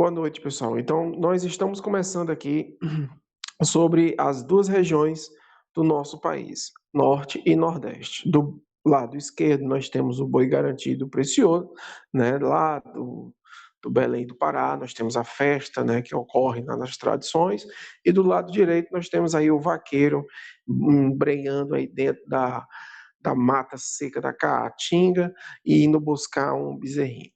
Boa noite, pessoal. Então, nós estamos começando aqui sobre as duas regiões do nosso país, Norte e Nordeste. Do lado esquerdo, nós temos o Boi Garantido Precioso, né? Lá do Belém do Pará, nós temos a festa, né, que ocorre nas tradições, e do lado direito nós temos aí o vaqueiro embrenhando aí dentro da mata seca da Caatinga e indo buscar um bezerrinho.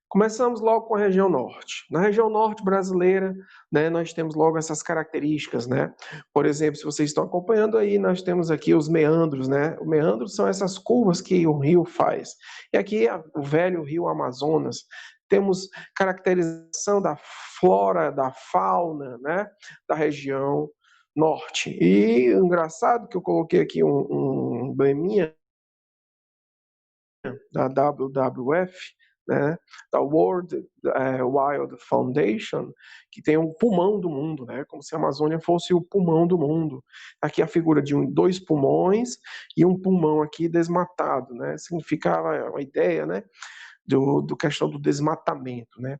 Começamos logo com a região norte. Na região norte brasileira, né, nós temos logo essas características, né? Por exemplo, se vocês estão acompanhando aí, nós temos aqui os meandros, né? Os meandros são essas curvas que o rio faz. E aqui o velho rio Amazonas. Temos caracterização da flora, da fauna, né, da região norte. E engraçado que eu coloquei aqui um embleminha da WWF, né, da World Wild Foundation, que tem o pulmão do mundo, né, como se a Amazônia fosse o pulmão do mundo. Aqui a figura de dois pulmões e um pulmão aqui desmatado, né, significava a ideia, né, do questão do desmatamento, né.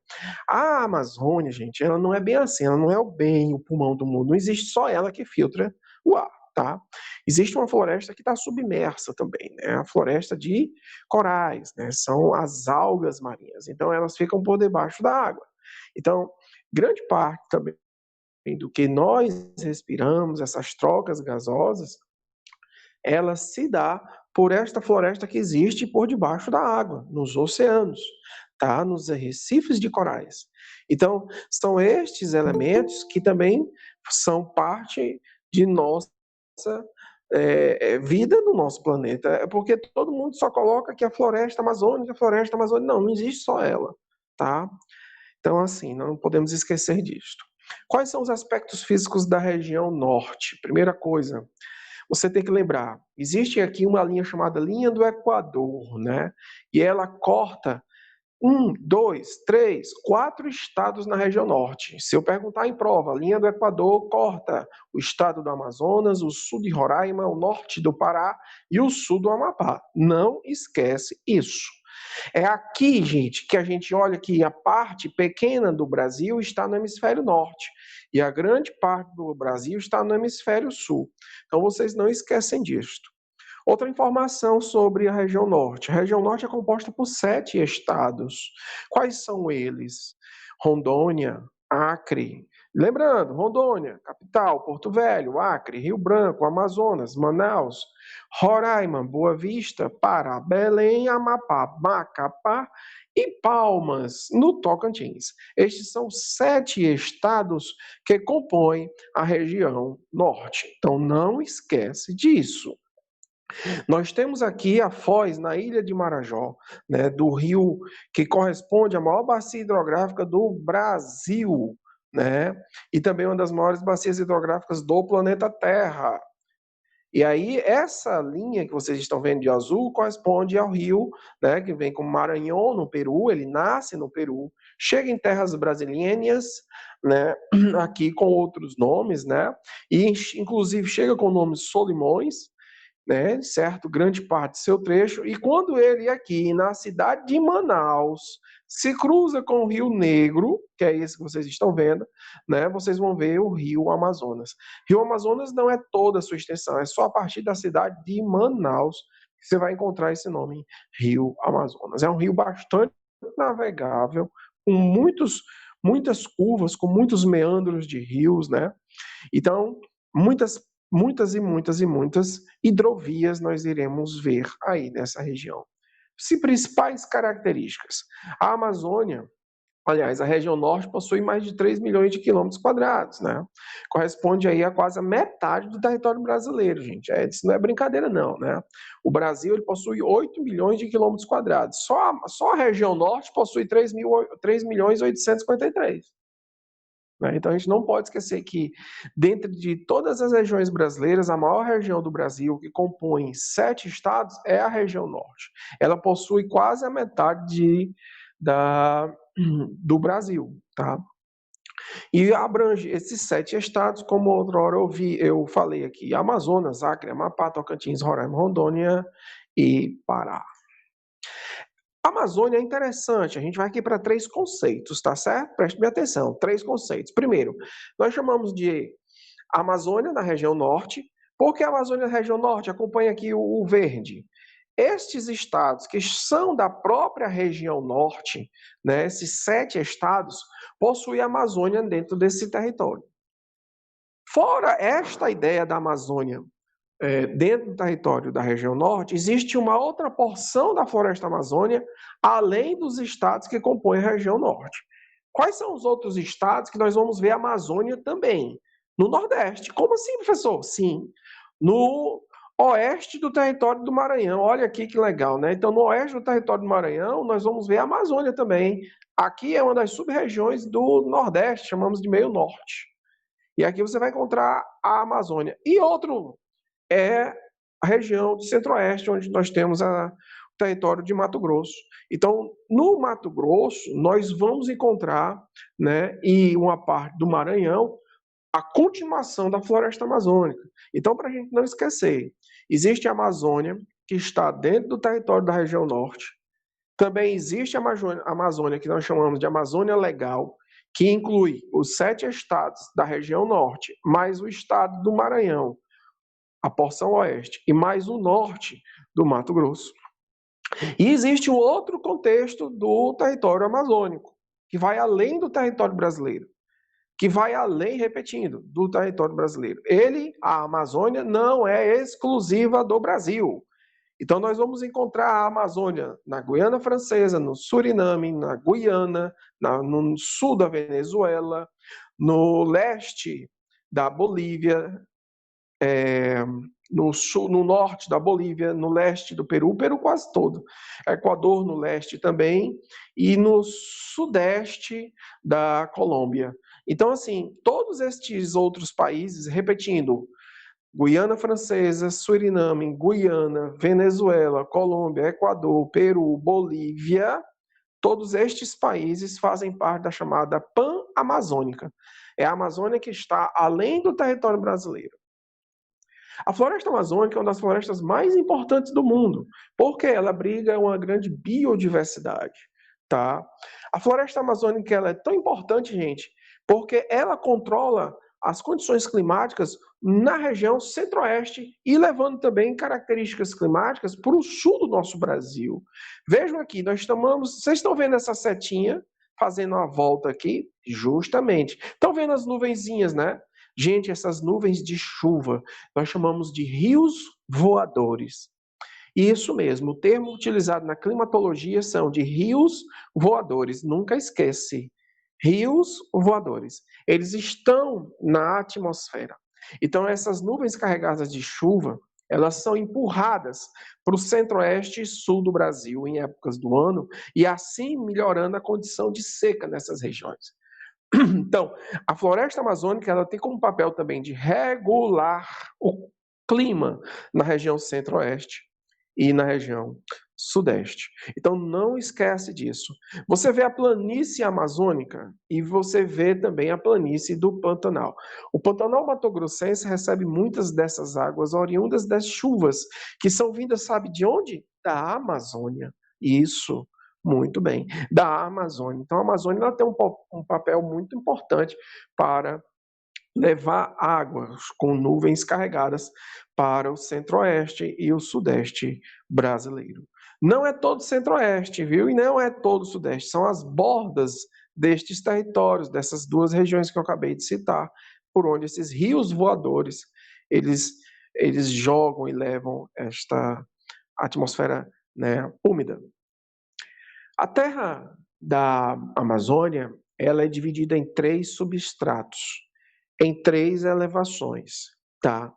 A Amazônia, gente, ela não é bem assim, ela não é o pulmão do mundo, não existe só ela que filtra o ar, tá? Existe uma floresta que está submersa também, né, a floresta de corais, né, são as algas marinhas, então elas ficam por debaixo da água. Então, grande parte também do que nós respiramos, essas trocas gasosas, ela se dá por esta floresta que existe por debaixo da água, nos oceanos, tá? Nos recifes de corais. Então, são estes elementos que também são parte de nossa vida no nosso planeta. É porque todo mundo só coloca que a floresta amazônica. Não, não existe só ela, tá? Então, assim, não podemos esquecer disto. Quais são os aspectos físicos da região norte? Primeira coisa, você tem que lembrar, existe aqui uma linha chamada linha do Equador, né? E ela corta 4 estados na região norte. Se eu perguntar em prova, a linha do Equador corta o estado do Amazonas, o sul de Roraima, o norte do Pará e o sul do Amapá. Não esquece isso. É aqui, gente, que a gente olha que a parte pequena do Brasil está no hemisfério norte e a grande parte do Brasil está no hemisfério sul. Então vocês não esquecem disto. Outra informação sobre a região norte. A região norte é composta por 7 estados. Quais são eles? Rondônia, Acre. Lembrando, Rondônia, capital, Porto Velho, Acre, Rio Branco, Amazonas, Manaus, Roraima, Boa Vista, Pará, Belém, Amapá, Macapá e Palmas, no Tocantins. Estes são 7 estados que compõem a região norte. Então não esquece disso. Nós temos aqui a foz na ilha de Marajó, né, do rio que corresponde à maior bacia hidrográfica do Brasil, né, e também uma das maiores bacias hidrográficas do planeta Terra. E aí, essa linha que vocês estão vendo de azul corresponde ao rio, né, que vem com Maranhão, no Peru, ele nasce no Peru, chega em terras brasileiras, né, aqui com outros nomes, né, e inclusive chega com o nome Solimões, né, certo? Grande parte do seu trecho, e quando ele aqui na cidade de Manaus se cruza com o Rio Negro, que é esse que vocês estão vendo, né, vocês vão ver o Rio Amazonas. Rio Amazonas não é toda a sua extensão, é só a partir da cidade de Manaus que você vai encontrar esse nome, Rio Amazonas. É um rio bastante navegável, com muitas curvas, com muitos meandros de rios, né? Então, muitas hidrovias nós iremos ver aí nessa região. Se principais características. A Amazônia, aliás, a região norte possui mais de 3 milhões de quilômetros quadrados, né? Corresponde aí a quase a metade do território brasileiro, gente. Isso não é brincadeira não, né? O Brasil ele possui 8 milhões de quilômetros quadrados. Só a região norte possui 3 milhões e 853. Né? Então a gente não pode esquecer que, dentro de todas as regiões brasileiras, a maior região do Brasil, que compõe 7 estados, é a região norte. Ela possui quase a metade do Brasil. Tá? E abrange esses 7 estados, como outrora eu falei aqui: Amazonas, Acre, Amapá, Tocantins, Roraima, Rondônia e Pará. A Amazônia é interessante, a gente vai aqui para 3 conceitos, tá certo? Preste bem atenção, 3 conceitos. Primeiro, nós chamamos de Amazônia na região norte. Por que a Amazônia na região norte? Acompanha aqui o verde. Estes estados que são da própria região norte, né, esses 7 estados, possuem a Amazônia dentro desse território. Fora esta ideia da Amazônia dentro do território da região norte, existe uma outra porção da floresta amazônica, além dos estados que compõem a região norte. Quais são os outros estados que nós vamos ver a Amazônia também? No Nordeste. Como assim, professor? Sim. No oeste do território do Maranhão. Olha aqui que legal, né? Então, no oeste do território do Maranhão, nós vamos ver a Amazônia também. Aqui é uma das sub-regiões do Nordeste, chamamos de meio norte. E aqui você vai encontrar a Amazônia. E outro é a região do Centro-Oeste, onde nós temos o território de Mato Grosso. Então, no Mato Grosso, nós vamos encontrar, né, e uma parte do Maranhão, a continuação da floresta amazônica. Então, para a gente não esquecer, existe a Amazônia, que está dentro do território da região norte. Também existe a Amazônia, que nós chamamos de Amazônia Legal, que inclui os 7 estados da região norte, mais o estado do Maranhão, a porção oeste, e mais o norte do Mato Grosso. E existe um outro contexto do território amazônico, que vai além do território brasileiro, que vai além, repetindo, do território brasileiro. A Amazônia, não é exclusiva do Brasil. Então, nós vamos encontrar a Amazônia na Guiana Francesa, no Suriname, na Guiana, no sul da Venezuela, no leste da Bolívia, no norte da Bolívia, no leste do Peru, o Peru quase todo, Equador no leste também, e no sudeste da Colômbia. Então, assim, todos estes outros países, repetindo, Guiana Francesa, Suriname, Guiana, Venezuela, Colômbia, Equador, Peru, Bolívia, todos estes países fazem parte da chamada Pan-Amazônica. É a Amazônia que está além do território brasileiro. A floresta amazônica é uma das florestas mais importantes do mundo, porque ela abriga uma grande biodiversidade, tá? A floresta amazônica ela é tão importante, gente, porque ela controla as condições climáticas na região centro-oeste e levando também características climáticas para o sul do nosso Brasil. Vejam aqui, vocês estão vendo essa setinha fazendo uma volta aqui? Justamente. Estão vendo as nuvenzinhas, né? Gente, essas nuvens de chuva, nós chamamos de rios voadores. Isso mesmo, o termo utilizado na climatologia são de rios voadores. Nunca esquece. Rios voadores. Eles estão na atmosfera. Então, essas nuvens carregadas de chuva, elas são empurradas para o centro-oeste e sul do Brasil em épocas do ano, e assim melhorando a condição de seca nessas regiões. Então, a floresta amazônica ela tem como papel também de regular o clima na região centro-oeste e na região sudeste. Então, não esquece disso. Você vê a planície amazônica e você vê também a planície do Pantanal. O Pantanal Mato-Grossense recebe muitas dessas águas oriundas das chuvas, que são vindas, sabe de onde? Da Amazônia. Isso. Muito bem, da Amazônia. Então, a Amazônia ela tem um papel muito importante para levar águas com nuvens carregadas para o centro-oeste e o sudeste brasileiro. Não é todo o centro-oeste, viu? E não é todo o sudeste, são as bordas destes territórios, dessas duas regiões que eu acabei de citar, por onde esses rios voadores, eles jogam e levam esta atmosfera, né, úmida. A terra da Amazônia, ela é dividida em 3 substratos, em 3 elevações, tá?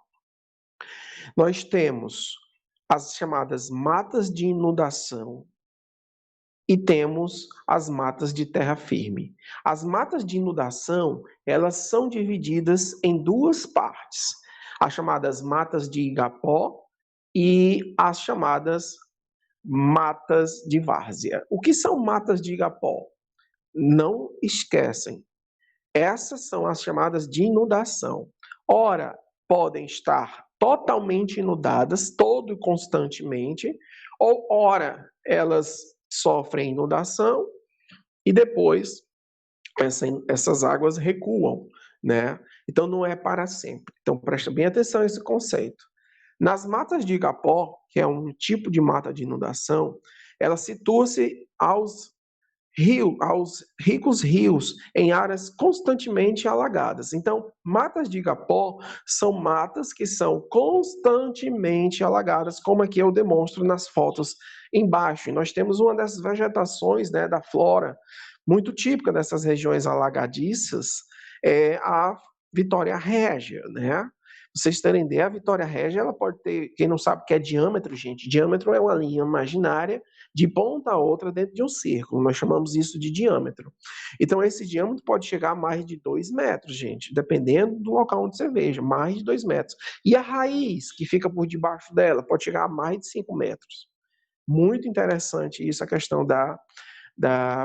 Nós temos as chamadas matas de inundação e temos as matas de terra firme. As matas de inundação, elas são divididas em 2 partes, as chamadas matas de igapó e as chamadas matas de várzea. O que são matas de igapó? Não esquecem. Essas são as chamadas de inundação. Ora, podem estar totalmente inundadas, todo e constantemente, ou ora, elas sofrem inundação e depois essas águas recuam, né? Então não é para sempre. Então presta bem atenção a esse conceito. Nas matas de igapó, que é um tipo de mata de inundação, ela situa-se aos ricos rios em áreas constantemente alagadas. Então, matas de igapó são matas que são constantemente alagadas, como aqui eu demonstro nas fotos embaixo. E nós temos uma dessas vegetações, né, da flora muito típica dessas regiões alagadiças, é a Vitória régia, né? Pra vocês terem ideia, a Vitória régia, ela pode ter, quem não sabe o que é diâmetro, gente, diâmetro é uma linha imaginária de ponta a outra dentro de um círculo. Nós chamamos isso de diâmetro. Então, esse diâmetro pode chegar a mais de 2 metros, gente, dependendo do local onde você veja, mais de 2 metros. E a raiz, que fica por debaixo dela, pode chegar a mais de 5 metros. Muito interessante isso, a questão da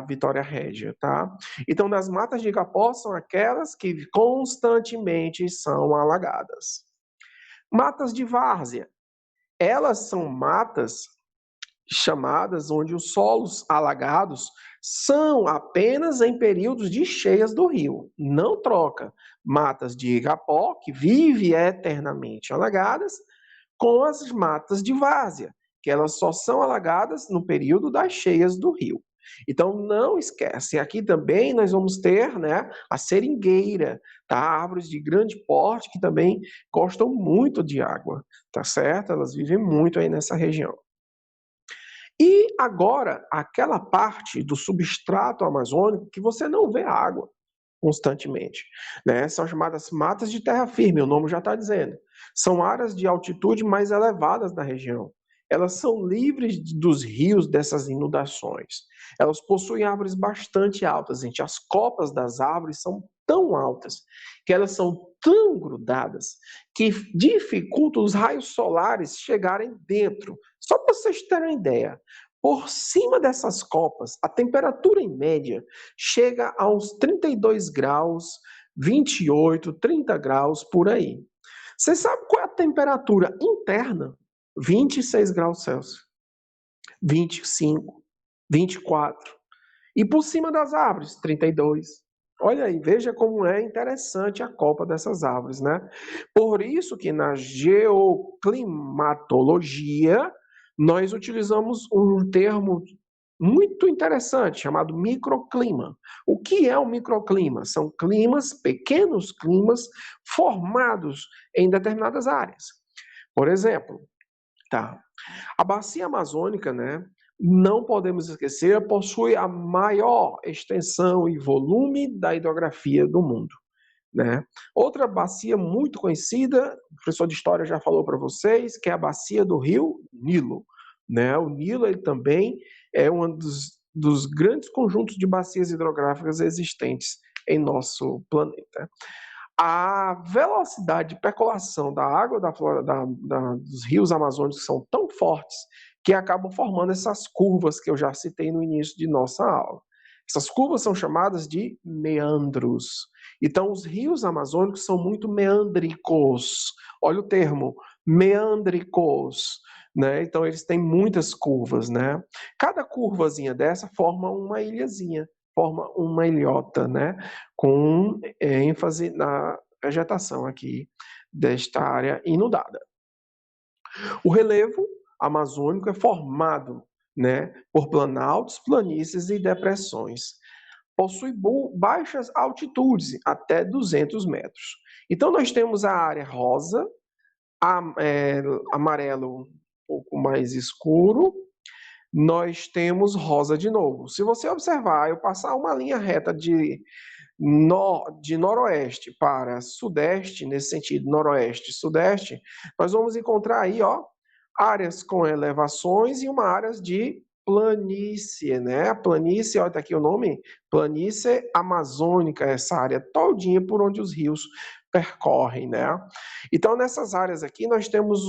Vitória régia, tá? Então, das matas de igapó são aquelas que constantemente são alagadas. Matas de várzea. Elas são matas chamadas onde os solos alagados são apenas em períodos de cheias do rio. Não troca matas de igapó, que vive eternamente alagadas, com as matas de várzea, que elas só são alagadas no período das cheias do rio. Então não esquece, aqui também nós vamos ter, né, a seringueira, tá? Árvores de grande porte que também gostam muito de água, tá certo? Elas vivem muito aí nessa região. E agora, aquela parte do substrato amazônico que você não vê água constantemente, né? São chamadas matas de terra firme, o nome já está dizendo. São áreas de altitude mais elevadas da região. Elas são livres dos rios dessas inundações. Elas possuem árvores bastante altas, gente. As copas das árvores são tão altas que elas são tão grudadas que dificultam os raios solares chegarem dentro. Só para vocês terem uma ideia, por cima dessas copas, a temperatura em média chega a uns 32 graus, 28, 30 graus por aí. Você sabe qual é a temperatura interna? 26 graus Celsius, 25, 24. E por cima das árvores, 32. Olha aí, veja como é interessante a copa dessas árvores, né? Por isso que na geoclimatologia nós utilizamos um termo muito interessante chamado microclima. O que é o microclima? São climas, pequenos climas formados em determinadas áreas. Por exemplo, tá? A bacia amazônica, né? Não podemos esquecer, possui a maior extensão e volume da hidrografia do mundo, né? Outra bacia muito conhecida, o professor de história já falou para vocês, que é a bacia do rio Nilo, né? O Nilo ele também é um dos grandes conjuntos de bacias hidrográficas existentes em nosso planeta. A velocidade de percolação da água dos rios amazônicos são tão fortes que acabam formando essas curvas que eu já citei no início de nossa aula. Essas curvas são chamadas de meandros. Então, os rios amazônicos são muito meândricos. Olha o termo, meândricos. Né? Então, eles têm muitas curvas. Né? Cada curvazinha dessa forma uma ilhazinha, forma uma ilhota, né? Com ênfase na vegetação aqui desta área inundada. O relevo amazônico é formado, né, por planaltos, planícies e depressões. Possui baixas altitudes, até 200 metros. Então, nós temos a área rosa, amarelo um pouco mais escuro, nós temos rosa de novo. Se você observar, eu passar uma linha reta de noroeste para sudeste, nesse sentido, noroeste e sudeste, nós vamos encontrar aí, ó, áreas com elevações e uma área de planície, né? A planície, olha, tá aqui o nome, planície amazônica, essa área todinha por onde os rios percorrem, né? Então, nessas áreas aqui, nós temos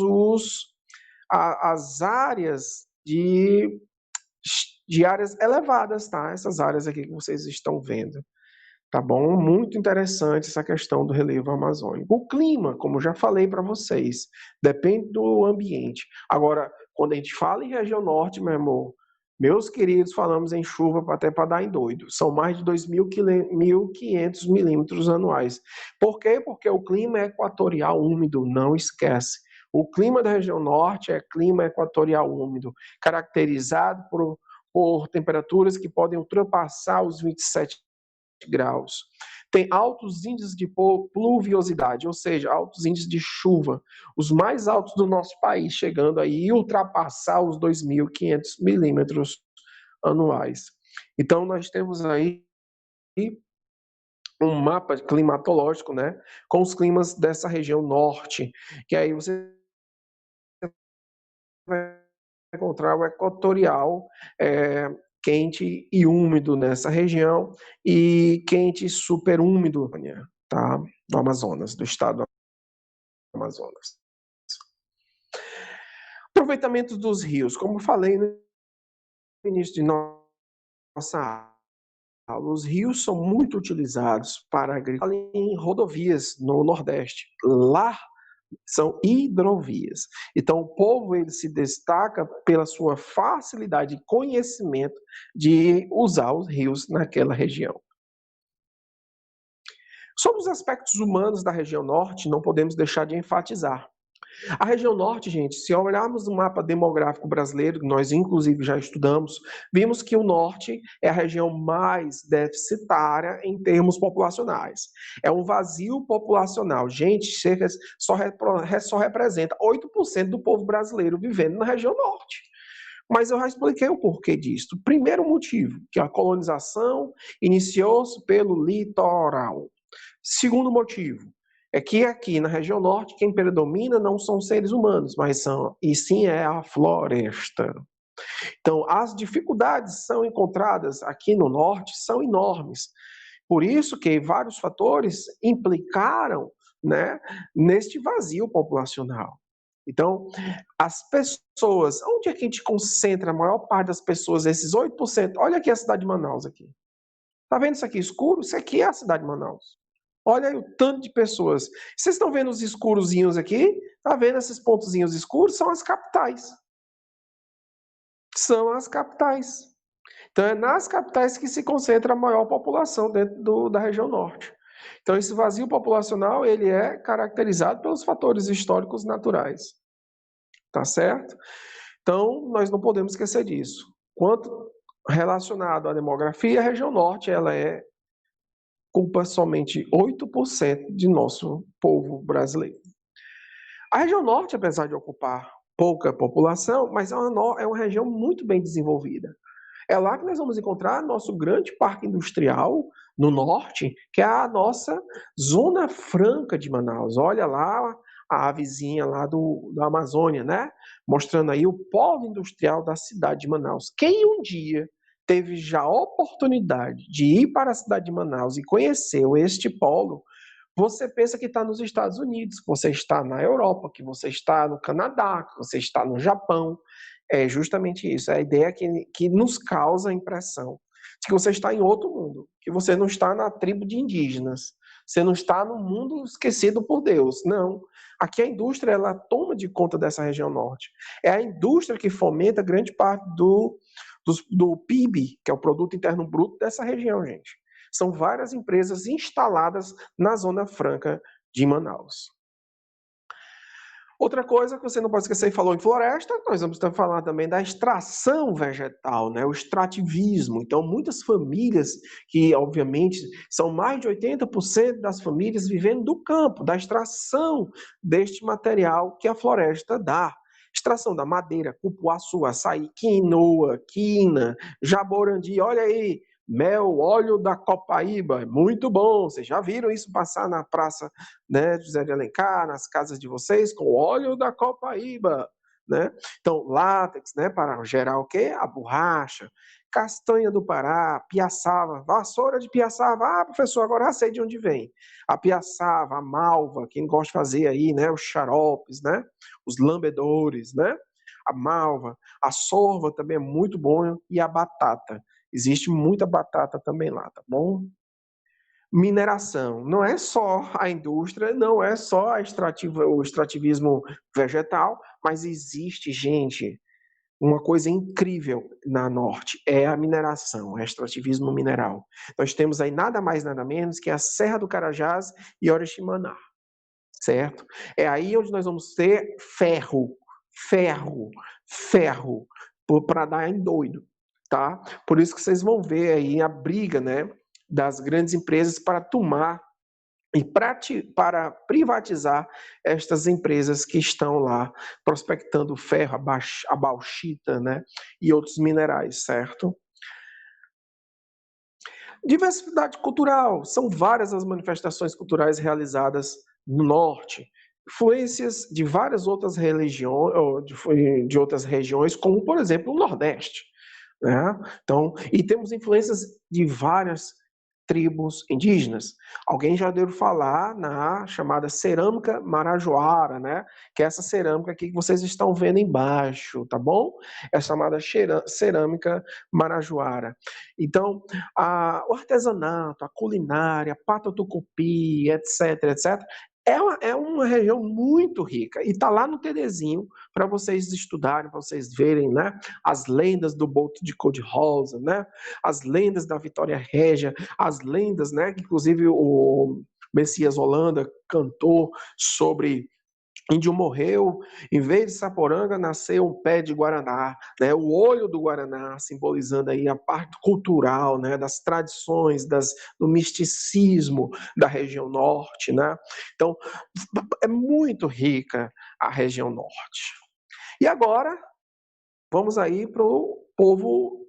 as áreas de áreas elevadas, tá? Essas áreas aqui que vocês estão vendo. Tá bom? Muito interessante essa questão do relevo amazônico. O clima, como eu já falei para vocês, depende do ambiente. Agora, quando a gente fala em região norte, meu amor, Meus queridos, falamos em chuva até para dar em doido. São mais de 2.500 milímetros anuais. Por quê? Porque o clima é equatorial úmido, não esquece. O clima da região norte é clima equatorial úmido, caracterizado por temperaturas que podem ultrapassar os 27 graus. Tem altos índices de pluviosidade, ou seja, altos índices de chuva, os mais altos do nosso país, chegando aí e ultrapassar os 2.500 milímetros anuais. Então, nós temos aí um mapa climatológico, né, com os climas dessa região norte, que aí você vai encontrar o equatorial, quente e úmido nessa região, e quente e super úmido, tá? Do Amazonas, do estado do Amazonas. Aproveitamento dos rios, como falei no início de nossa aula, os rios são muito utilizados para agricultura em rodovias no Nordeste. Lá são hidrovias. Então, o povo ele se destaca pela sua facilidade e conhecimento de usar os rios naquela região. Sobre os aspectos humanos da região norte, não podemos deixar de enfatizar. A região norte, gente, se olharmos no mapa demográfico brasileiro, que nós inclusive já estudamos, vimos que o norte é a região mais deficitária em termos populacionais. É um vazio populacional. Gente, só representa 8% do povo brasileiro vivendo na região norte. Mas eu já expliquei o porquê disso. Primeiro motivo, que a colonização iniciou-se pelo litoral. Segundo motivo, é que aqui na região norte quem predomina não são seres humanos, e sim é a floresta. Então, as dificuldades são encontradas aqui no norte são enormes. Por isso que vários fatores implicaram, né, neste vazio populacional. Então, as pessoas, onde é que a gente concentra a maior parte das pessoas, esses 8%? Olha aqui a cidade de Manaus aqui. Tá vendo isso aqui escuro? Isso aqui é a cidade de Manaus. Olha aí o tanto de pessoas. Vocês estão vendo os escurozinhos aqui? Tá vendo esses pontozinhos escuros? São as capitais. São as capitais. Então é nas capitais que se concentra a maior população dentro da região norte. Então esse vazio populacional ele é caracterizado pelos fatores históricos naturais. Tá certo? Então nós não podemos esquecer disso. Quanto relacionado à demografia, a região norte ela ocupa somente 8% de nosso povo brasileiro. A região norte, apesar de ocupar pouca população, mas é uma região muito bem desenvolvida. É lá que nós vamos encontrar nosso grande parque industrial no norte, que é a nossa Zona Franca de Manaus. Olha lá a vizinha lá da Amazônia, né? Mostrando aí o polo industrial da cidade de Manaus. Quem um dia teve já a oportunidade de ir para a cidade de Manaus e conheceu este polo, você pensa que está nos Estados Unidos, que você está na Europa, que você está no Canadá, que você está no Japão. É justamente isso, é a ideia que nos causa a impressão de que você está em outro mundo, que você não está na tribo de indígenas, você não está no mundo esquecido por Deus, não. Aqui a indústria, ela toma de conta dessa região norte. É a indústria que fomenta grande parte do PIB, que é o Produto Interno Bruto dessa região, gente. São várias empresas instaladas na Zona Franca de Manaus. Outra coisa que você não pode esquecer, falou em floresta, nós vamos falar também da extração vegetal, né? O extrativismo. Então, muitas famílias, que obviamente são mais de 80% das famílias vivendo do campo, da extração deste material que a floresta dá. Extração da madeira, cupuaçu, açaí, quinoa, quina, jaborandi, olha aí, mel, óleo da copaíba, é muito bom. Vocês já viram isso passar na praça, né, José de Alencar, nas casas de vocês, com óleo da copaíba, né? Então, látex, né, para gerar o quê? A borracha. Castanha do Pará, piaçava, vassoura de piaçava. Ah, professor, agora eu sei de onde vem. A piaçava, a malva, quem gosta de fazer aí, né, os xaropes, né? Os lambedores, né? A malva, a sorva também é muito bom e a batata. Existe muita batata também lá, tá bom? Mineração. Não é só a indústria, não é só o extrativismo vegetal, mas existe, gente, uma coisa incrível na Norte é a mineração, é o extrativismo mineral. Nós temos aí nada mais, nada menos que a Serra do Carajás e Oriximiná, certo? É aí onde nós vamos ter ferro, ferro, ferro, para dar em doido, tá? Por isso que vocês vão ver aí a briga, né, das grandes empresas para tomar e para privatizar estas empresas que estão lá prospectando ferro, a bauxita, né, e outros minerais, certo? Diversidade cultural, são várias as manifestações culturais realizadas no norte, influências de várias outras religiões, ou de outras regiões, como por exemplo o Nordeste, né? Então, e temos influências de várias tribos indígenas. Alguém já deu falar na chamada cerâmica marajoara, né? Que é essa cerâmica aqui que vocês estão vendo embaixo, tá bom? É chamada cerâmica marajoara. Então, o artesanato, a culinária, a pata tucupi, etc, etc, é uma região muito rica e está lá no TDzinho para vocês estudarem, para vocês verem, né? As lendas do Boto de Cor-de-Rosa, né? As lendas da Vitória Régia, as lendas, né? Que inclusive o Messias Holanda cantou sobre índio morreu, em vez de Saporanga, nasceu um pé de Guaraná, né? O olho do Guaraná, simbolizando aí a parte cultural, né? Das tradições, do misticismo da região norte, né? Então, é muito rica a região norte. E agora, vamos aí para o povo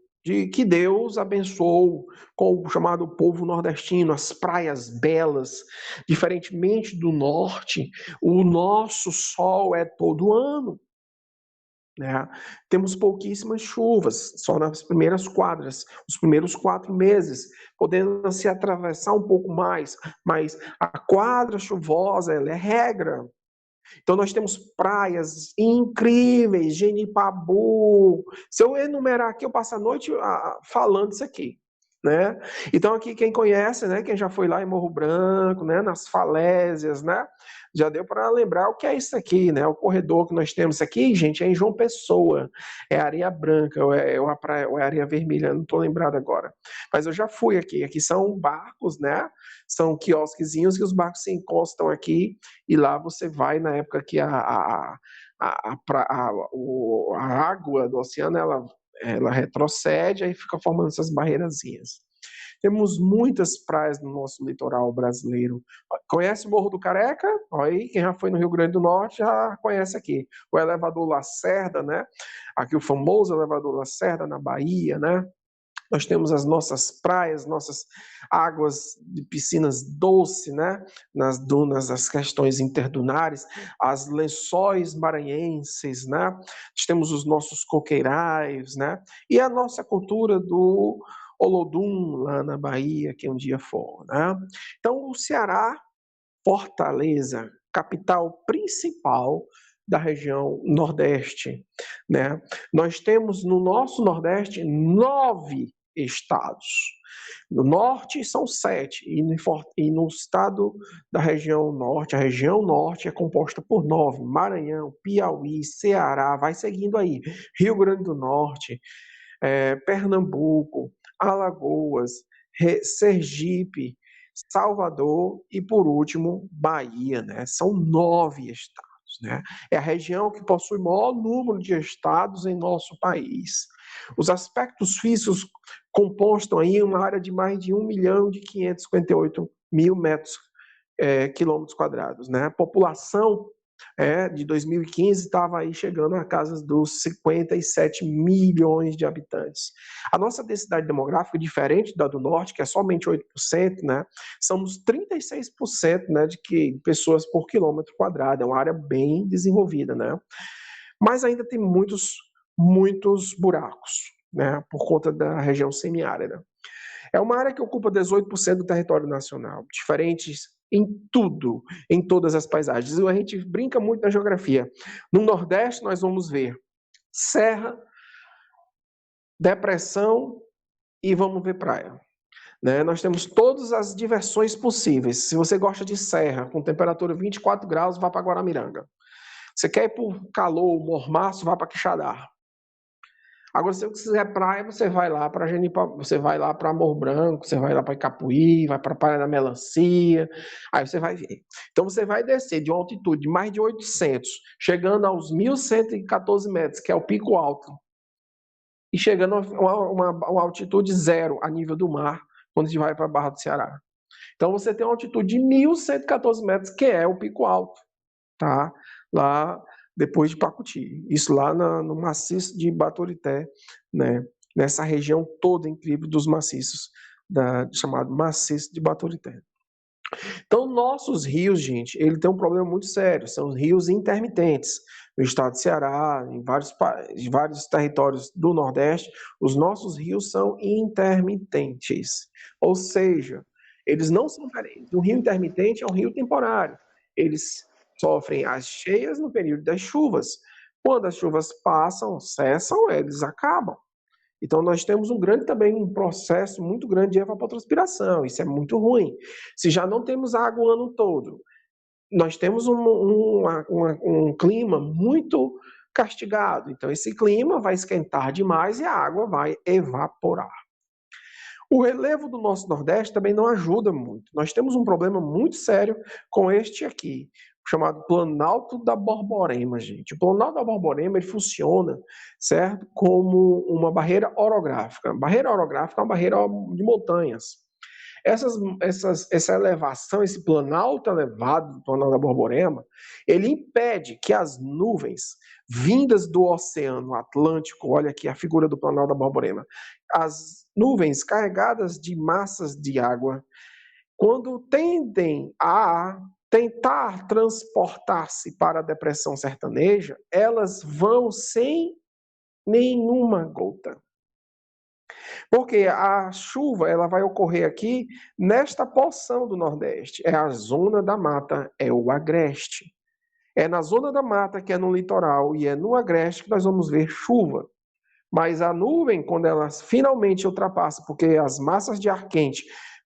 que Deus abençoou com o chamado povo nordestino, as praias belas. Diferentemente do norte, o nosso sol é todo ano, né? Temos pouquíssimas chuvas, só nas primeiras quadras, os primeiros 4 meses, podendo se atravessar um pouco mais, mas a quadra chuvosa ela é regra. Então nós temos praias incríveis, Genipabu. Se eu enumerar aqui, eu passo a noite falando isso aqui, né? Então aqui quem conhece, né, quem já foi lá em Morro Branco, né, nas falésias, né, já deu para lembrar o que é isso aqui, né? O corredor que nós temos aqui, gente, é em João Pessoa, é areia branca, ou é areia vermelha, não estou lembrado agora. Mas eu já fui aqui. Aqui são barcos, né? São quiosquezinhos que os barcos se encostam aqui e lá você vai na época que a água do oceano ela retrocede, aí fica formando essas barreirazinhas. Temos muitas praias no nosso litoral brasileiro. Conhece o Morro do Careca? Aí, quem já foi no Rio Grande do Norte já conhece aqui. O elevador Lacerda, né? Aqui o famoso elevador Lacerda na Bahia, né? Nós temos as nossas praias, nossas águas de piscinas doces, né? Nas dunas, as questões interdunares, as lençóis maranhenses, né? Nós temos os nossos coqueirais, né? E a nossa cultura do Olodum, lá na Bahia, que um dia for, né? Então, o Ceará, Fortaleza, capital principal da região Nordeste, né? Nós temos no nosso Nordeste 9 estados. No Norte são 7, e no estado da região Norte, a região Norte é composta por 9, Maranhão, Piauí, Ceará, vai seguindo aí, Rio Grande do Norte, Pernambuco, Alagoas, Sergipe, Salvador e, por último, Bahia, né? São 9 estados, né? É a região que possui o maior número de estados em nosso país. Os aspectos físicos compostam aí uma área de mais de 1.558.000 quilômetros quadrados, né? A população de 2015 estava aí chegando a casa dos 57 milhões de habitantes. A nossa densidade demográfica, diferente da do norte, que é somente 8%, né? Somos 36%, né, de pessoas por quilômetro quadrado. É uma área bem desenvolvida, né? Mas ainda tem muitos buracos, né, por conta da região semiárida. É uma área que ocupa 18% do território nacional, diferentes em tudo, em todas as paisagens. A gente brinca muito na geografia. No Nordeste, nós vamos ver serra, depressão e vamos ver praia. Né? Nós temos todas as diversões possíveis. Se você gosta de serra, com temperatura 24 graus, vá para Guaramiranga. Você quer ir por calor, mormaço, vá para Quixadá. Agora, se você quiser praia, você vai lá para você vai lá para Morro Branco, você vai lá para Icapuí, vai para a Praia da Melancia, aí você vai ver. Então, você vai descer de uma altitude de mais de 800, chegando aos 1.114 metros, que é o pico alto, e chegando a uma altitude zero a nível do mar, quando a gente vai para a Barra do Ceará. Então, você tem uma altitude de 1.114 metros, que é o pico alto, tá? Lá depois de Pacuti. Isso lá no maciço de Baturité, né? Nessa região toda incrível dos maciços, chamado maciço de Baturité. Então, nossos rios, gente, ele tem um problema muito sério, são os rios intermitentes. No estado de Ceará, em vários territórios do Nordeste, os nossos rios são intermitentes. Ou seja, eles não são perenes. Um rio intermitente é um rio temporário. Eles sofrem as cheias no período das chuvas. Quando as chuvas passam, cessam, eles acabam. Então, nós temos um processo muito grande de evapotranspiração, isso é muito ruim. Se já não temos água o ano todo, nós temos um clima muito castigado, então esse clima vai esquentar demais e a água vai evaporar. O relevo do nosso Nordeste também não ajuda muito. Nós temos um problema muito sério com este aqui, chamado Planalto da Borborema, gente. O Planalto da Borborema ele funciona, certo, como uma barreira orográfica. A barreira orográfica é uma barreira de montanhas. Essa elevação, esse planalto elevado do Planalto da Borborema, ele impede que as nuvens vindas do Oceano Atlântico, olha aqui a figura do Planalto da Borborema, as nuvens carregadas de massas de água, quando tendem a tentar transportar-se para a depressão sertaneja, elas vão sem nenhuma gota. Porque a chuva ela vai ocorrer aqui nesta porção do Nordeste, é a zona da mata, é o agreste. É na zona da mata, que é no litoral, e é no agreste que nós vamos ver chuva. Mas a nuvem, quando ela finalmente ultrapassa, porque as massas de ar quente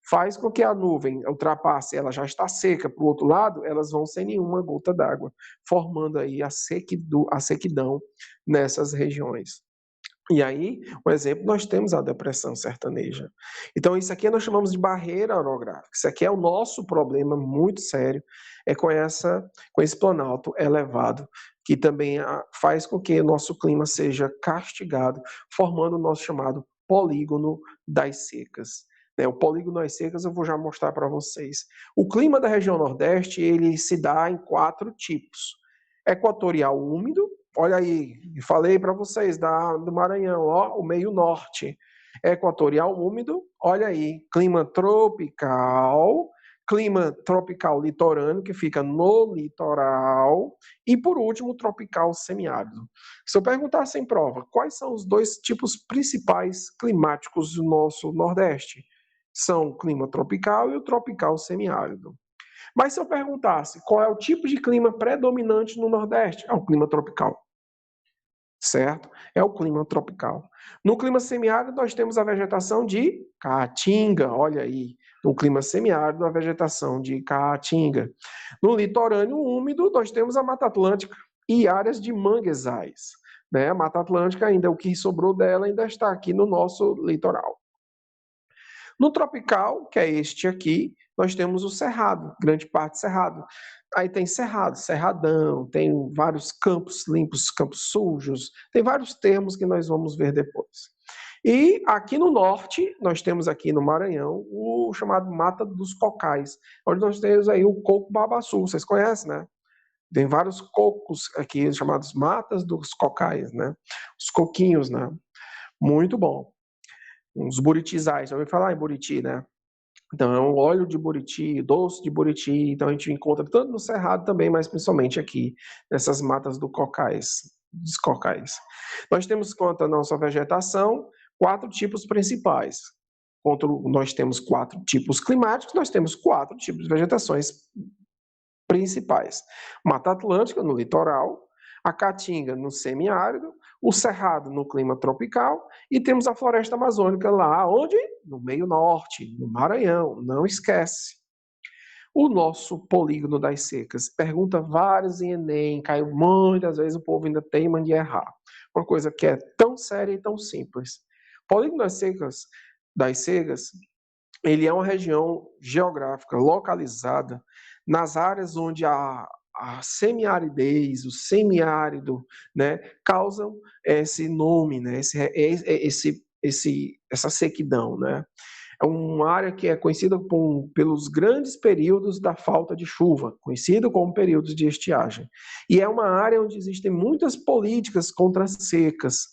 faz com que a nuvem ultrapasse, ela já está seca para o outro lado, elas vão sem nenhuma gota d'água, formando aí a sequidão nessas regiões. E aí, um exemplo, nós temos a depressão sertaneja. Então, isso aqui nós chamamos de barreira orográfica. Isso aqui é o nosso problema muito sério, é com esse planalto elevado, que também faz com que o nosso clima seja castigado, formando o nosso chamado polígono das secas. O polígono das secas eu vou já mostrar para vocês. O clima da região Nordeste, ele se dá em 4 tipos. Equatorial úmido, olha aí, falei para vocês do Maranhão, ó, o meio norte. Equatorial úmido, olha aí, clima tropical litorâneo, que fica no litoral, e por último, tropical semiárido. Se eu perguntasse em prova, quais são os 2 tipos principais climáticos do nosso Nordeste? São o clima tropical e o tropical semiárido. Mas se eu perguntasse qual é o tipo de clima predominante no Nordeste, é o clima tropical. Certo? É o clima tropical. No clima semiárido, nós temos a vegetação de caatinga, olha aí. No clima semiárido, a vegetação de caatinga. No litorâneo úmido, nós temos a Mata Atlântica e áreas de manguezais. A Mata Atlântica, ainda o que sobrou dela, ainda está aqui no nosso litoral. No tropical, que é este aqui, nós temos o cerrado, grande parte cerrado. Aí tem cerrado, cerradão, tem vários campos limpos, campos sujos, tem vários termos que nós vamos ver depois. E aqui no norte, nós temos aqui no Maranhão o chamado Mata dos Cocais, onde nós temos aí o coco babaçu, vocês conhecem, né? Tem vários cocos aqui chamados Matas dos Cocais, né? Os coquinhos, né? Muito bom. Uns buritizais, já ouviu falar em buriti, né? Então, é um óleo de buriti, doce de buriti, então a gente encontra tanto no Cerrado também, mas principalmente aqui, nessas matas dos cocais. Nós temos, quanto à nossa vegetação, 4 tipos principais. Nós temos 4 tipos climáticos, nós temos 4 tipos de vegetações principais. Mata Atlântica, no litoral, a Caatinga, no semiárido, o Cerrado, no clima tropical, e temos a floresta amazônica lá, onde? No meio norte, no Maranhão, não esquece. O nosso polígono das secas, pergunta várias em Enem, caiu muitas vezes, o povo ainda teima de errar. uma coisa que é tão séria e tão simples. O polígono das Cegas, ele é uma região geográfica localizada nas áreas onde a semiaridez, o semiárido, né, causam esse nome, né, essa sequidão, né? É uma área que é conhecida pelos grandes períodos da falta de chuva, conhecido como períodos de estiagem. E é uma área onde existem muitas políticas contra as secas,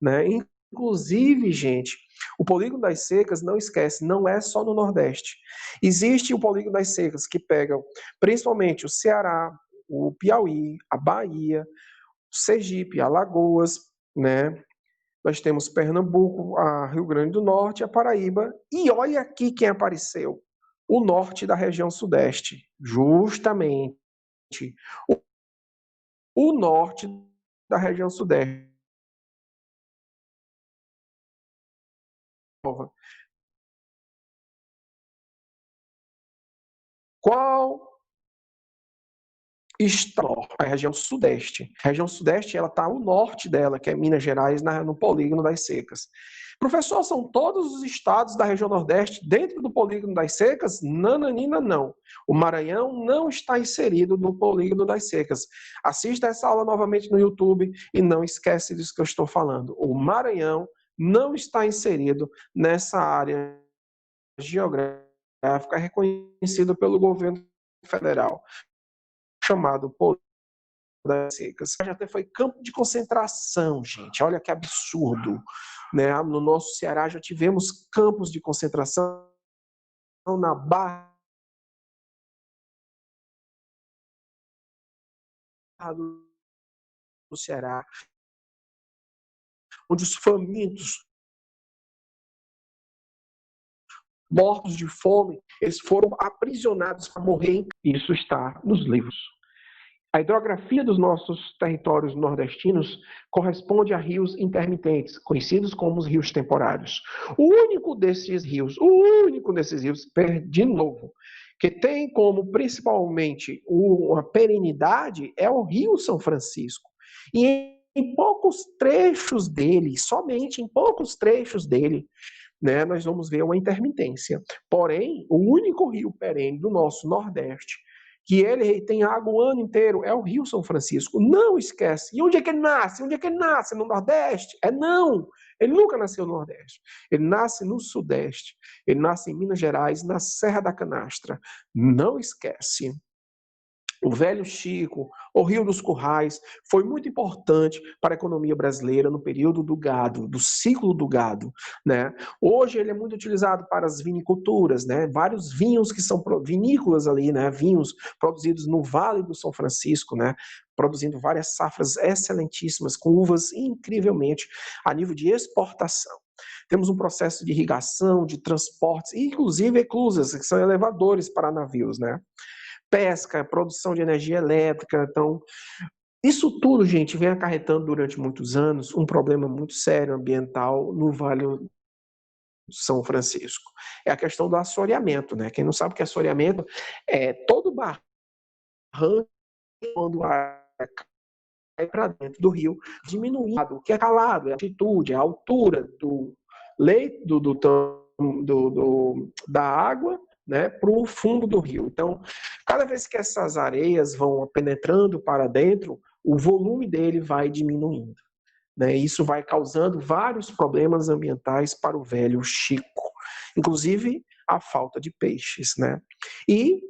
né? Inclusive, gente, o polígono das secas, não esquece, não é só no Nordeste. Existe o polígono das secas que pega principalmente o Ceará, o Piauí, a Bahia, o Sergipe, Alagoas, né? Nós temos Pernambuco, a Rio Grande do Norte, a Paraíba. E olha aqui quem apareceu. O norte da região sudeste. Justamente. O norte da região sudeste. Qual está a região sudeste? A região sudeste ela está ao norte dela, que é Minas Gerais, no polígono das secas. Professor, são todos os estados da região nordeste dentro do polígono das secas? Nananina, não. O Maranhão não está inserido no polígono das secas. Assista essa aula novamente no YouTube e não esquece disso que eu estou falando. O Maranhão não está inserido nessa área geográfica reconhecida pelo governo federal, chamado polígono das secas. Já até foi campo de concentração, gente. Olha que absurdo. Né? No nosso Ceará já tivemos campos de concentração na Barra do Ceará, onde os famintos, mortos de fome, eles foram aprisionados para morrer. Isso está nos livros. A hidrografia dos nossos territórios nordestinos corresponde a rios intermitentes, conhecidos como os rios temporários. O único desses rios, de novo, que tem como principalmente uma perenidade é o Rio São Francisco. E em poucos trechos dele, somente em poucos trechos dele, né, nós vamos ver uma intermitência. Porém, o único rio perene do nosso Nordeste que ele tem água o ano inteiro, é o Rio São Francisco. Não esquece. E onde é que ele nasce? Onde é que ele nasce? No Nordeste? Não. Ele nunca nasceu no Nordeste. Ele nasce no Sudeste. Ele nasce em Minas Gerais, na Serra da Canastra. Não esquece. O Velho Chico, o Rio dos Currais, foi muito importante para a economia brasileira no período do gado, do ciclo do gado, né? Hoje ele é muito utilizado para as viniculturas, né? Vários vinhos que são vinícolas ali, né? Vinhos produzidos no Vale do São Francisco, né? Produzindo várias safras excelentíssimas, com uvas incrivelmente a nível de exportação. Temos um processo de irrigação, de transportes, inclusive eclusas, que são elevadores para navios, né? Pesca, produção de energia elétrica. Então, isso tudo, gente, vem acarretando durante muitos anos um problema muito sério ambiental no Vale do São Francisco. É a questão do assoreamento, né? Quem não sabe o que é assoreamento é todo barranco quando a cai para dentro do rio, diminuindo o que é calado, é a altitude, a altura do leito da água, né, para o fundo do rio. Então, cada vez que essas areias vão penetrando para dentro, o volume dele vai diminuindo. Né? Isso vai causando vários problemas ambientais para o Velho Chico, inclusive a falta de peixes. Né? E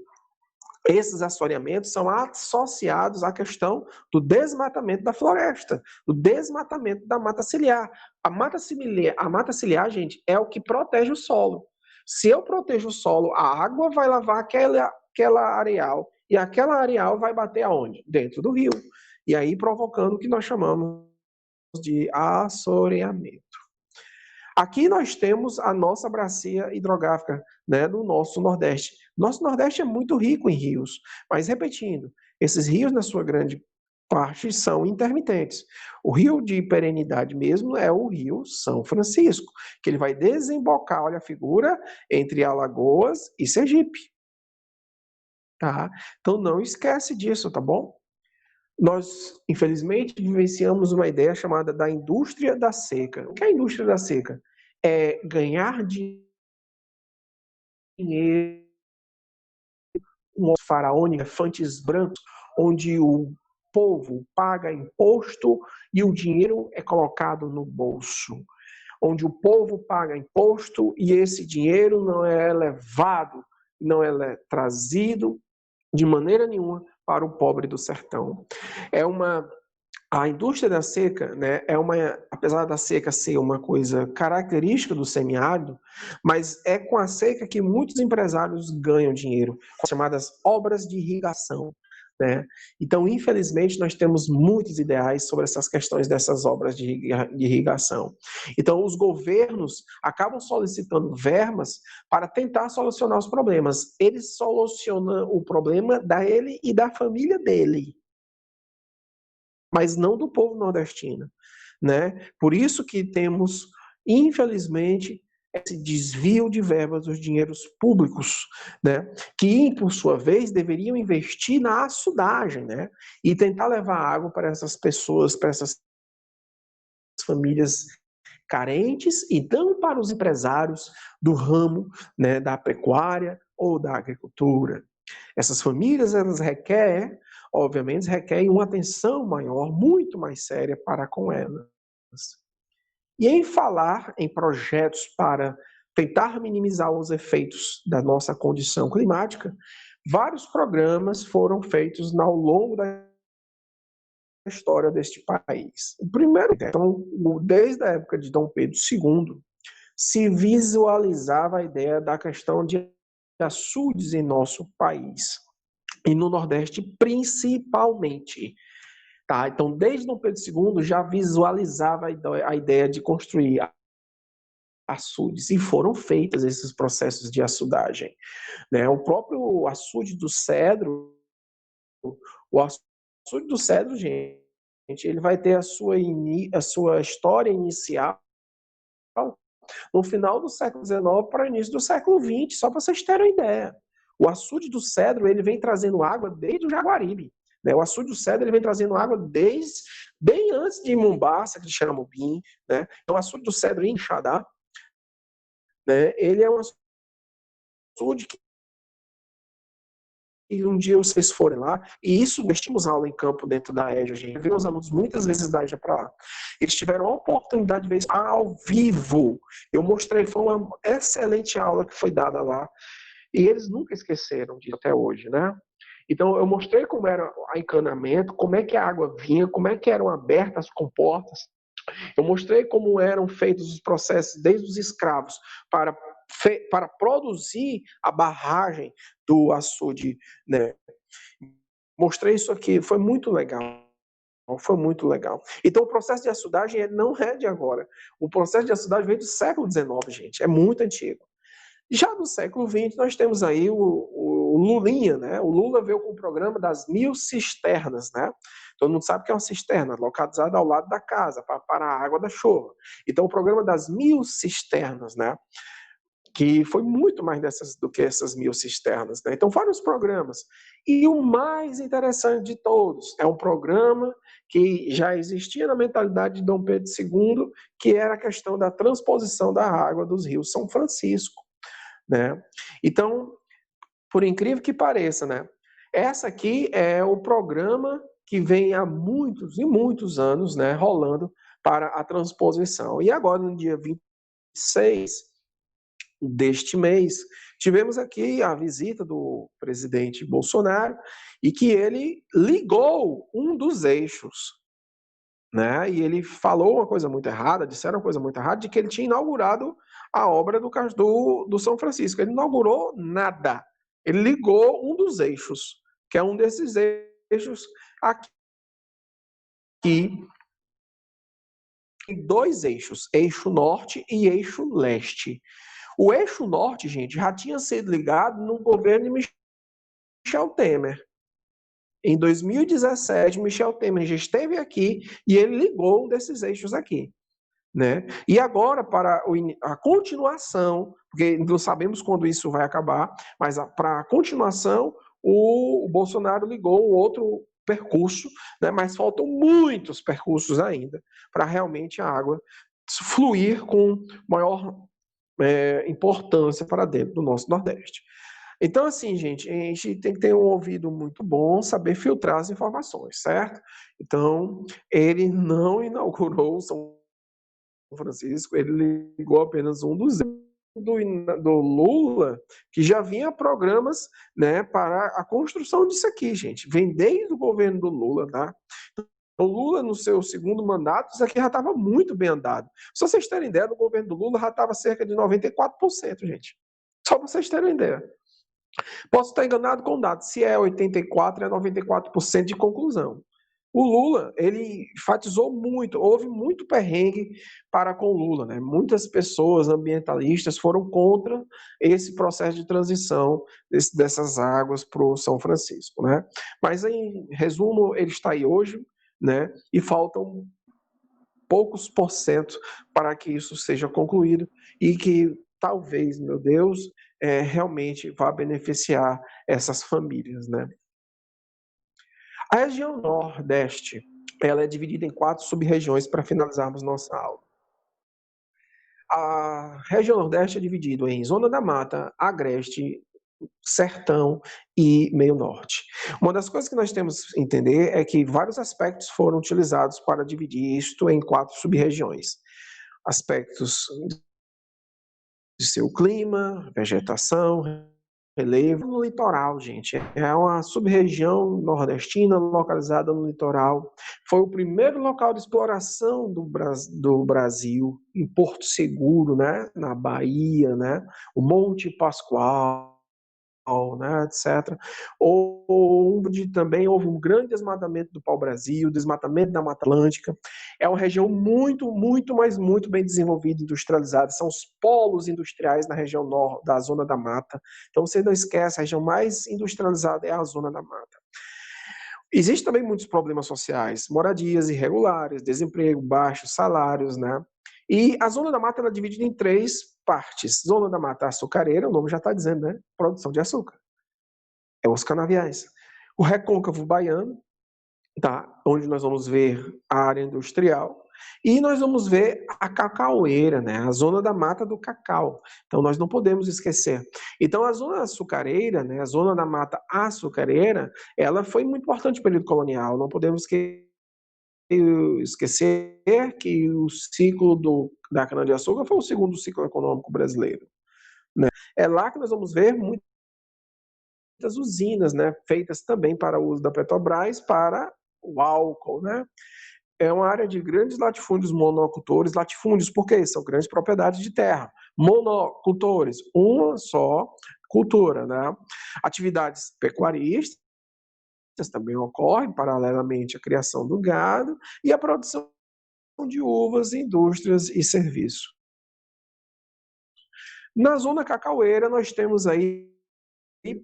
esses assoreamentos são associados à questão do desmatamento da floresta, do desmatamento da mata ciliar. A mata ciliar, gente, é o que protege o solo. Se eu protejo o solo, a água vai lavar aquela areal, e aquela areal vai bater aonde? Dentro do rio. E aí provocando o que nós chamamos de assoreamento. Aqui nós temos a nossa bacia hidrográfica, né, do nosso Nordeste. Nosso Nordeste é muito rico em rios, mas repetindo, esses rios, na sua grande parte, são intermitentes. O rio de perenidade mesmo é o Rio São Francisco, que ele vai desembocar, olha a figura, entre Alagoas e Sergipe. Tá? Então não esquece disso, tá bom? Nós, infelizmente, vivenciamos uma ideia chamada da indústria da seca. O que é a indústria da seca? É ganhar dinheiro, um faraônico, elefantes brancos, onde o povo paga imposto e o dinheiro é colocado no bolso, onde o povo paga imposto e esse dinheiro não é levado, não é trazido de maneira nenhuma para o pobre do sertão. É uma A indústria da seca, né, apesar da seca ser uma coisa característica do semiárido, mas é com a seca que muitos empresários ganham dinheiro, com as chamadas obras de irrigação, né? Então, infelizmente, nós temos muitos ideais sobre essas questões dessas obras de irrigação. Então, os governos acabam solicitando verbas para tentar solucionar os problemas. Eles solucionam o problema dele e da família dele, mas não do povo nordestino, né? Por isso que temos, infelizmente, esse desvio de verbas dos dinheiros públicos, né? Que, por sua vez, deveriam investir na açudagem, né? E tentar levar água para essas pessoas, para essas famílias carentes e não para os empresários do ramo, né, da pecuária ou da agricultura. Essas famílias, elas obviamente, requerem uma atenção maior, muito mais séria para com elas. E em falar em projetos para tentar minimizar os efeitos da nossa condição climática, vários programas foram feitos ao longo da história deste país. O primeiro, então, desde a época de Dom Pedro II, se visualizava a ideia da questão de açudes em nosso país e no Nordeste principalmente. Tá? Então, desde Dom Pedro II já visualizava a ideia de construir açudes e foram feitos esses processos de açudagem, né? O próprio açude do Cedro, o açude do Cedro, gente, ele vai ter a sua história inicial no final do século XIX para o início do século XX, só para vocês terem uma ideia. O açude do Cedro, ele vem trazendo água desde o Jaguaribe. Né? O açude do Cedro, ele vem trazendo água desde bem antes de Mombaça, que chama Mubim. Né? Então, o açude do Cedro em Xadá, né? Ele é um açude que e um dia vocês forem lá, e isso, nós tínhamos aula em campo dentro da EJA, gente, vi os alunos muitas vezes da EJA para lá, eles tiveram a oportunidade de ver isso ao vivo, eu mostrei, foi uma excelente aula que foi dada lá, e eles nunca esqueceram disso até hoje, né? Então, eu mostrei como era o encanamento, como é que a água vinha, como é que eram abertas as comportas, eu mostrei como eram feitos os processos desde os escravos para produzir a barragem do açude, né? Mostrei isso aqui, foi muito legal. Foi muito legal. Então, o processo de açudagem não é de agora. O processo de açudagem veio do século XIX, gente. É muito antigo. Já no século XX, nós temos aí o Lulinha, né? O Lula veio com o programa das 1000 cisternas, né? Todo mundo sabe que é uma cisterna, localizada ao lado da casa, para a água da chuva. Então, o programa das 1000 cisternas, né? Que foi muito mais do que essas 1000 cisternas. Né? Então, vários programas. E o mais interessante de todos é um programa que já existia na mentalidade de Dom Pedro II, que era a questão da transposição da água dos rios São Francisco. Né? Então, por incrível que pareça, né? Essa aqui é o programa que vem há muitos e muitos anos, né, rolando para a transposição. E agora, no dia 26 deste mês, tivemos aqui a visita do presidente Bolsonaro e que ele ligou um dos eixos, né? E ele falou uma coisa muito errada, disseram uma coisa muito errada, de que ele tinha inaugurado a obra do São Francisco. Ele não inaugurou nada. Ele ligou um dos eixos, que é um desses eixos aqui, em dois eixos, eixo norte e eixo leste. O eixo norte, gente, já tinha sido ligado no governo de Michel Temer. Em 2017, Michel Temer já esteve aqui e ele ligou um desses eixos aqui. Né? E agora, para a continuação, porque não sabemos quando isso vai acabar, mas para a continuação, o Bolsonaro ligou um outro percurso, né, mas faltam muitos percursos ainda para realmente a água fluir com maior importância para dentro do nosso Nordeste. Então, assim, gente, a gente tem que ter um ouvido muito bom, saber filtrar as informações, certo? Então, ele não inaugurou o São Francisco, ele ligou apenas um dos do Lula, que já vinha programas, né, para a construção disso aqui, gente. Vem desde o governo do Lula, tá? O Lula, no seu segundo mandato, isso aqui já estava muito bem andado. Se vocês terem ideia, no governo do Lula já estava cerca de 94%, gente. Só para vocês terem ideia. Posso estar enganado com o dado. Se é 84, é 94% de conclusão. O Lula, ele enfatizou muito, houve muito perrengue para com o Lula, né? Muitas pessoas ambientalistas foram contra esse processo de transição dessas águas para o São Francisco, né? Mas, em resumo, ele está aí hoje, né? E faltam poucos por cento para que isso seja concluído e que talvez, meu Deus, realmente vá beneficiar essas famílias, né? A região Nordeste, ela é dividida em 4 sub-regiões para finalizarmos nossa aula. A região Nordeste é dividida em Zona da Mata, Agreste, Sertão e Meio Norte. Uma das coisas que nós temos que entender é que vários aspectos foram utilizados para dividir isto em 4 sub-regiões. Aspectos de seu clima, vegetação, relevo. No litoral, gente, é uma sub-região nordestina localizada no litoral. Foi o primeiro local de exploração do Brasil, em Porto Seguro, né, na Bahia, né, o Monte Pascoal, né, etc. Onde também houve um grande desmatamento do pau-brasil, desmatamento da Mata Atlântica. É uma região muito, muito, mas muito bem desenvolvida, industrializada. São os polos industriais na região norte, da Zona da Mata. Então, você não esquece, a região mais industrializada é a Zona da Mata. Existem também muitos problemas sociais, moradias irregulares, desemprego, baixos salários, né? E a Zona da Mata ela é dividida em 3 partes. Zona da Mata açucareira, o nome já está dizendo, né? Produção de açúcar. É os canaviais. O recôncavo baiano, tá? Onde nós vamos ver a área industrial. E nós vamos ver a cacaueira, né? A zona da mata do cacau. Então nós não podemos esquecer. Então a zona açucareira, né? A zona da mata açucareira, ela foi muito importante no período colonial. Não podemos esquecer que o ciclo da cana-de-açúcar foi o segundo ciclo econômico brasileiro, né? É lá que nós vamos ver muitas usinas, né? Feitas também para o uso da Petrobras para o álcool, né? É uma área de grandes latifúndios monocultores. Latifúndios, por quê? São grandes propriedades de terra. Monocultores, uma só cultura, né? Atividades pecuaristas também ocorrem paralelamente à criação do gado e a produção de uvas, indústrias e serviços. Na zona cacaueira, nós temos aí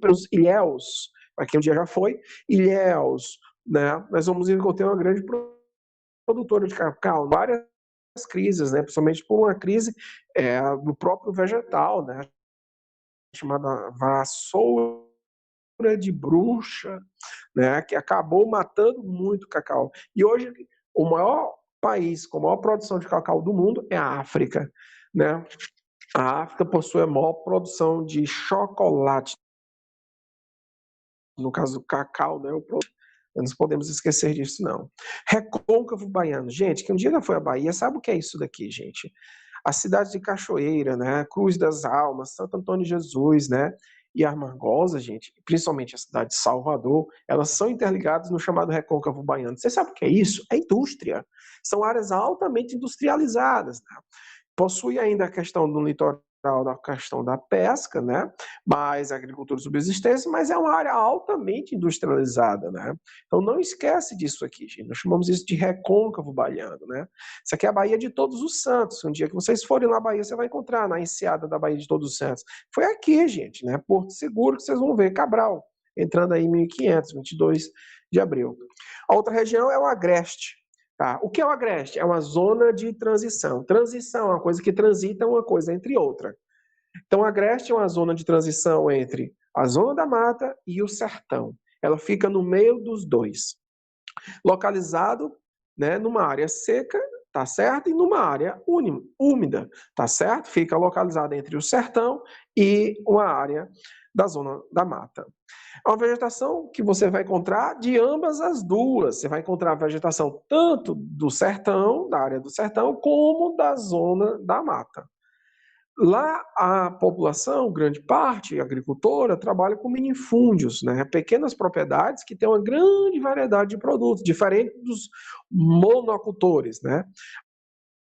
os Ilhéus, para quem um dia já foi, Ilhéus, né? Nós vamos encontrar uma grande produtora de cacau, várias crises, né? Principalmente por uma crise do próprio vegetal, né? Chamada vassoura de bruxa, né? Que acabou matando muito cacau. E hoje o maior país com a maior produção de cacau do mundo é a África, né? A África possui a maior produção de chocolate, no caso do cacau, né? Não nos podemos esquecer disso, não. Recôncavo Baiano. Gente, que um dia já foi à Bahia, sabe o que é isso daqui, gente? A cidade de Cachoeira, né? Cruz das Almas, Santo Antônio de Jesus, né? E Armagosa, gente, principalmente a cidade de Salvador, elas são interligadas no chamado Recôncavo Baiano. Você sabe o que é isso? É indústria. São áreas altamente industrializadas, né? Possui ainda a questão do litoral, da questão da pesca, né? Mais agricultura de subsistência, mas é uma área altamente industrializada, né? Então não esquece disso aqui, gente. Nós chamamos isso de recôncavo baiano, né? Isso aqui é a Baía de Todos os Santos. Um dia que vocês forem na Bahia, você vai encontrar na enseada da Baía de Todos os Santos. Foi aqui, gente, né? Porto Seguro, que vocês vão ver Cabral, entrando aí em 1500, 22 de abril. A outra região é o Agreste. Tá? O que é o Agreste? É uma zona de transição. Transição é uma coisa que transita uma coisa entre outra. Então, a Agreste é uma zona de transição entre a zona da mata e o sertão. Ela fica no meio dos dois. localizado, né, numa área seca, tá certo? E numa área úmida, tá certo? Fica localizado entre o sertão e uma área da zona da mata. É uma vegetação que você vai encontrar de ambas as duas. Você vai encontrar vegetação tanto do sertão, da área do sertão, como da zona da mata. Lá a população, grande parte agricultora, trabalha com minifúndios, né? Pequenas propriedades que têm uma grande variedade de produtos, diferente dos monocultores, né?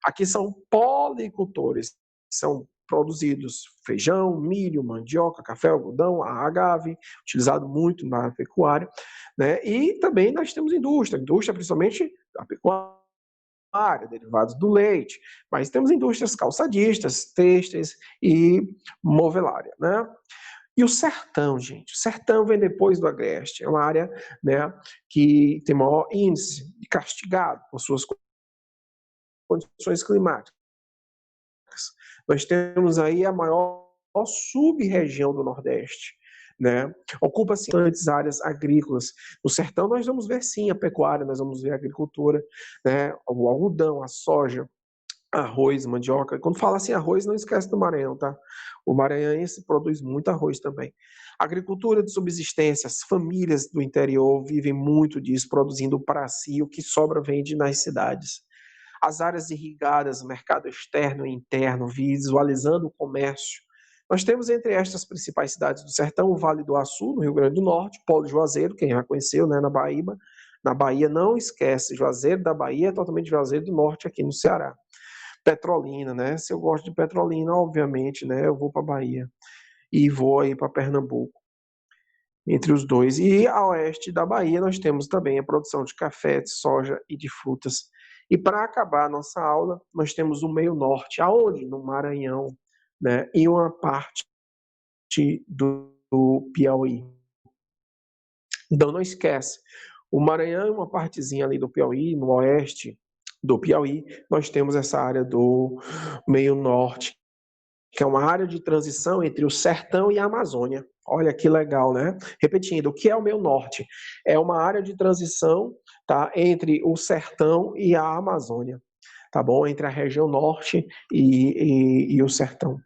Aqui são policultores, são produzidos feijão, milho, mandioca, café, algodão, a agave, utilizado muito na pecuária, né? E também nós temos indústria principalmente a pecuária, derivados do leite, mas temos indústrias calçadistas, têxteis e movelária, né? E o sertão, gente, o sertão vem depois do agreste, é uma área, né, que tem maior índice de castigado por suas condições climáticas. Nós temos aí a maior sub-região do Nordeste, né? Ocupa-se antes áreas agrícolas. No sertão nós vamos ver sim a pecuária, nós vamos ver a agricultura, né? O algodão, a soja, arroz, mandioca. Quando fala assim arroz, não esquece do Maranhão, tá? O maranhense produz muito arroz também. Agricultura de subsistência, as famílias do interior vivem muito disso, produzindo para si, o que sobra vende nas cidades. As áreas irrigadas, mercado externo e interno, visualizando o comércio. Nós temos entre estas principais cidades do sertão o Vale do Açu, no Rio Grande do Norte, Polo de Juazeiro, quem já conheceu, né, na Bahia. Na Bahia, não esquece, Juazeiro da Bahia é totalmente Juazeiro do Norte, aqui no Ceará. Petrolina, né? Se eu gosto de Petrolina, obviamente, né, eu vou para Bahia e vou aí para Pernambuco, entre os dois. E a oeste da Bahia nós temos também a produção de café, de soja e de frutas. E para acabar a nossa aula, nós temos o meio norte, aonde? No Maranhão, né? E uma parte do Piauí. Então não esquece, o Maranhão é uma partezinha ali do Piauí, no oeste do Piauí, nós temos essa área do meio norte, que é uma área de transição entre o sertão e a Amazônia. Olha que legal, né? Repetindo, o que é o meio norte? É uma área de transição, tá, entre o sertão e a Amazônia, tá bom? Entre a região norte e o sertão,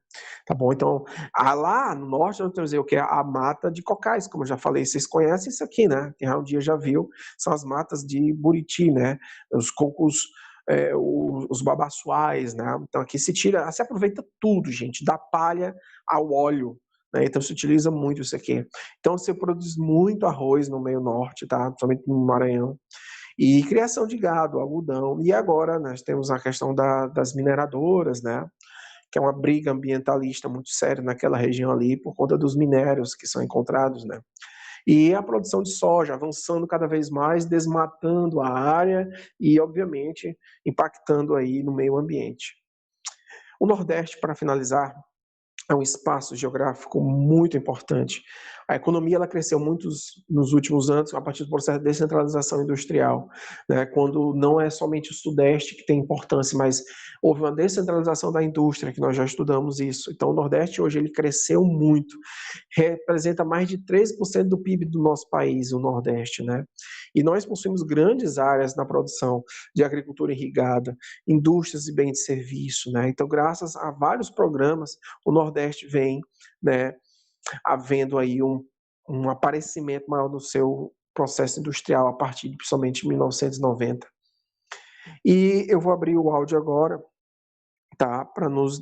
tá bom? Então, lá no norte nós temos o que é a mata de cocais, como eu já falei, vocês conhecem isso aqui, né? Quem um dia já viu, são as matas de Buriti, né? Os cocos, os babaçuais, né? Então aqui se aproveita tudo, gente, da palha ao óleo, né? Então se utiliza muito isso aqui. Então você produz muito arroz no meio norte, tá? Principalmente no Maranhão. E criação de gado, algodão. E agora nós temos a questão das mineradoras, né? Que é uma briga ambientalista muito séria naquela região ali por conta dos minérios que são encontrados, né? E a produção de soja avançando cada vez mais, desmatando a área e, obviamente, impactando aí no meio ambiente. O Nordeste, para finalizar, é um espaço geográfico muito importante. A economia ela cresceu muito nos últimos anos a partir do processo de descentralização industrial, né? Quando não é somente o Sudeste que tem importância, mas houve uma descentralização da indústria, que nós já estudamos isso. Então, o Nordeste hoje ele cresceu muito, representa mais de 13% do PIB do nosso país, o Nordeste, né? E nós possuímos grandes áreas na produção de agricultura irrigada, indústrias e bens de serviço, né? Então, graças a vários programas, o Nordeste vem, né, havendo aí um aparecimento maior no seu processo industrial a partir de principalmente 1990. E eu vou abrir o áudio agora, tá, para nos